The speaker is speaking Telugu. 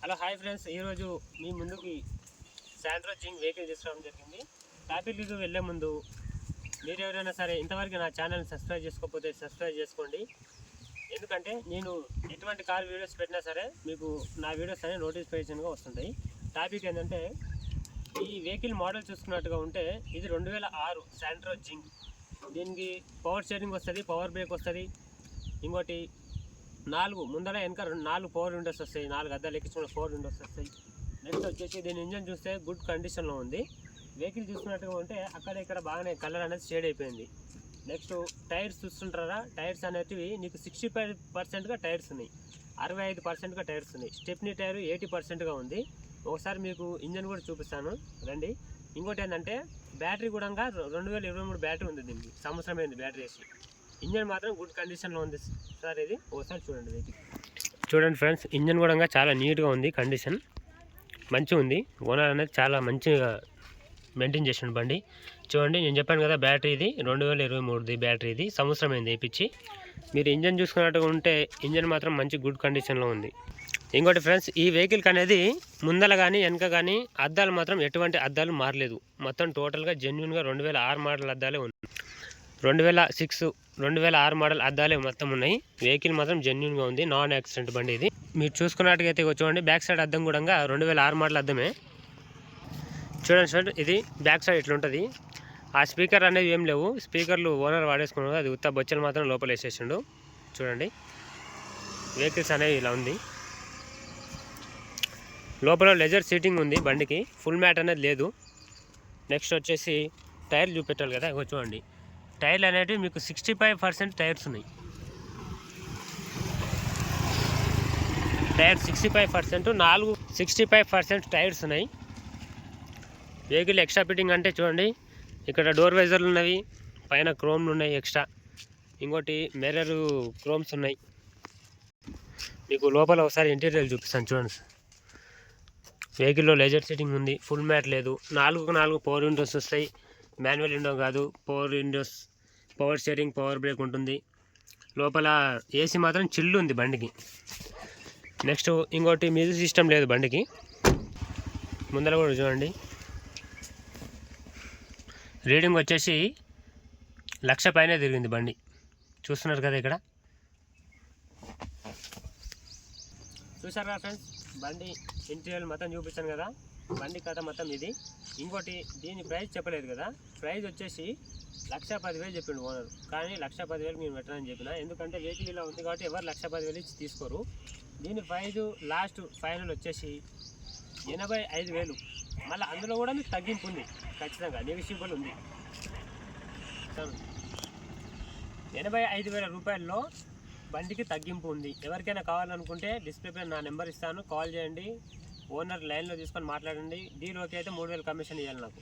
హలో హాయ్ ఫ్రెండ్స్, ఈరోజు మీ ముందుకి శాంట్రో జింగ్ వెహికల్ తీసుకురావడం జరిగింది. టాపిక్కి వెళ్ళే ముందు మీరు ఎవరైనా సరే ఇంతవరకు నా ఛానల్ని సబ్స్క్రైబ్ చేసుకోకపోతే సబ్స్క్రైబ్ చేసుకోండి. ఎందుకంటే నేను ఎటువంటి కార్ వీడియోస్ పెట్టినా సరే మీకు నా వీడియోస్ అనేవి నోటిఫికేషన్గా వస్తుంటాయి. టాపిక్ ఏంటంటే, ఈ వెహికల్ మోడల్ చూసుకున్నట్టుగా ఉంటే ఇది 2006 శాంట్రో జింగ్. దీనికి పవర్ స్టీరింగ్ వస్తుంది, పవర్ బ్రేక్ వస్తుంది, ఇంకోటి 4 ముందర వెనక 4 పవర్ విండోస్ వస్తాయి, 4 అద్దాలు ఎక్కించుకున్న 4 విండోస్ వస్తాయి. నెక్స్ట్ వచ్చేసి దీని ఇంజన్ చూస్తే గుడ్ కండిషన్లో ఉంది. వెహికల్ చూసుకున్నట్టుగా ఉంటే అక్కడ ఇక్కడ బాగానే కలర్ అనేది షేడ్ అయిపోయింది. నెక్స్ట్ టైర్స్ చూస్తుంటారా, టైర్స్ అనేటివి నీకు 65%గా టైర్స్ ఉన్నాయి, 65%గా టైర్స్ ఉన్నాయి. స్టెప్నీ టైర్ 80%గా ఉంది. ఒకసారి మీకు ఇంజన్ కూడా చూపిస్తాను రండి. ఇంకోటి ఏంటంటే బ్యాటరీ కూడా 2023 బ్యాటరీ ఉంది, దీనికి సంవత్సరం అయింది బ్యాటరీ వేసి. ఇంజన్ మాత్రం గుడ్ కండిషన్లో ఉంది సార్. ఇది ఒకసారి చూడండి వెహికల్. చూడండి ఫ్రెండ్స్, ఇంజన్ కూడా చాలా నీట్గా ఉంది, కండిషన్ మంచిగా ఉంది. ఓనర్ అనేది చాలా మంచిగా మెయింటైన్ చేసిన బండి. చూడండి, నేను చెప్పాను కదా బ్యాటరీ ఇది 2023 బ్యాటరీ, ఇది సంవత్సరం అయింది వేయించి. మీరు ఇంజన్ చూసుకున్నట్టుగా ఉంటే ఇంజన్ మాత్రం మంచి గుడ్ కండిషన్లో ఉంది. ఇంకోటి ఫ్రెండ్స్, ఈ వెహికల్కి అనేది ముందల కానీ వెనక కానీ అద్దాలు మాత్రం ఎటువంటి అద్దాలు మారలేదు. మొత్తం టోటల్గా జెన్యున్గా 2006 మోడల్ అద్దాలే ఉన్నాయి. 2006 మోడల్ అద్దాలే మొత్తం ఉన్నాయి. వెహికల్ మాత్రం జెన్యున్గా ఉంది, నాన్ యాక్సిడెంట్ బండి ఇది. మీరు చూసుకున్నట్టుగైతే చూడండి, బ్యాక్ సైడ్ అద్దం కూడా 2006 మోడల్ అద్దమే. చూడండి సార్, ఇది బ్యాక్ సైడ్ ఇట్లుంటుంది. ఆ స్పీకర్ అనేవి ఏం లేవు, స్పీకర్లు ఓనర్ వాడేసుకున్నారు, అది ఉత్త బొచ్చలు మాత్రం లోపల వేసేసిండు. చూడండి, వెహికల్స్ అనేవి ఇలా ఉంది. లోపల లెజర్ సీటింగ్ ఉంది బండికి, ఫుల్ మ్యాట్ అనేది లేదు. నెక్స్ట్ వచ్చేసి టైర్లు చూపెట్టాలి కదా, చూడండి టైర్లు అనేవి మీకు 65% టైర్స్ ఉన్నాయి. టైర్ 65%, 65% టైర్స్ ఉన్నాయి. వెహికల్ ఎక్స్ట్రా ఫిట్టింగ్ అంటే చూడండి, ఇక్కడ డోర్ వైజర్లు ఉన్నవి, పైన క్రోమ్లు ఉన్నాయి ఎక్స్ట్రా. ఇంకోటి మిర్రర్ క్రోమ్స్ ఉన్నాయి. మీకు లోపల ఒకసారి ఇంటీరియర్ చూపిస్తాను చూడండి. వెహికల్లో లెజర్ సీటింగ్ ఉంది, ఫుల్ మ్యాట్ లేదు. 4 పవర్ విండోస్ వస్తాయి, మాన్యువల్ విండో కాదు, power Windows, power steering, power break ఉంటుంది. లోపల ఏసీ మాత్రం చిల్లు ఉంది బండికి. నెక్స్ట్ ఇంకోటి మ్యూజిక్ సిస్టమ్ లేదు బండికి. ముందర కూడా చూడండి, రీడింగ్ వచ్చేసి 1,00,000 పైనే తిరిగింది బండి. చూస్తున్నారు కదా ఇక్కడ. చూసారు కదా ఫ్రెండ్స్, బండి ఇంటీరియర్ మొత్తం చూపించాను కదా. బండి కథ మొత్తం ఇది. ఇంకోటి, దీని ప్రైస్ చెప్పలేదు కదా, ప్రైస్ వచ్చేసి 1,10,000 చెప్పిండు ఓనర్. కానీ 1,10,000 నేను పెట్టానని చెప్పిన, ఎందుకంటే వెహికల్ ఇలా ఉంది కాబట్టి ఎవరు 1,10,000 ఇచ్చి తీసుకోరు. దీని ప్రైజ్ లాస్ట్ ఫైనల్ వచ్చేసి 85,000. మళ్ళీ అందులో కూడా మీకు తగ్గింపు ఉంది, ఖచ్చితంగా నెగోషియబుల్ ఉంది. 85,000 రూపాయల్లో బండికి తగ్గింపు ఉంది. ఎవరికైనా కావాలనుకుంటే డిస్ప్లే పైన నా నెంబర్ ఇస్తాను, కాల్ చేయండి. ఓనర్ లైన్లో తీసుకొని మాట్లాడండి. డీల్ ఓకే అయితే 3,000 కమిషన్ ఇవ్వాలి నాకు.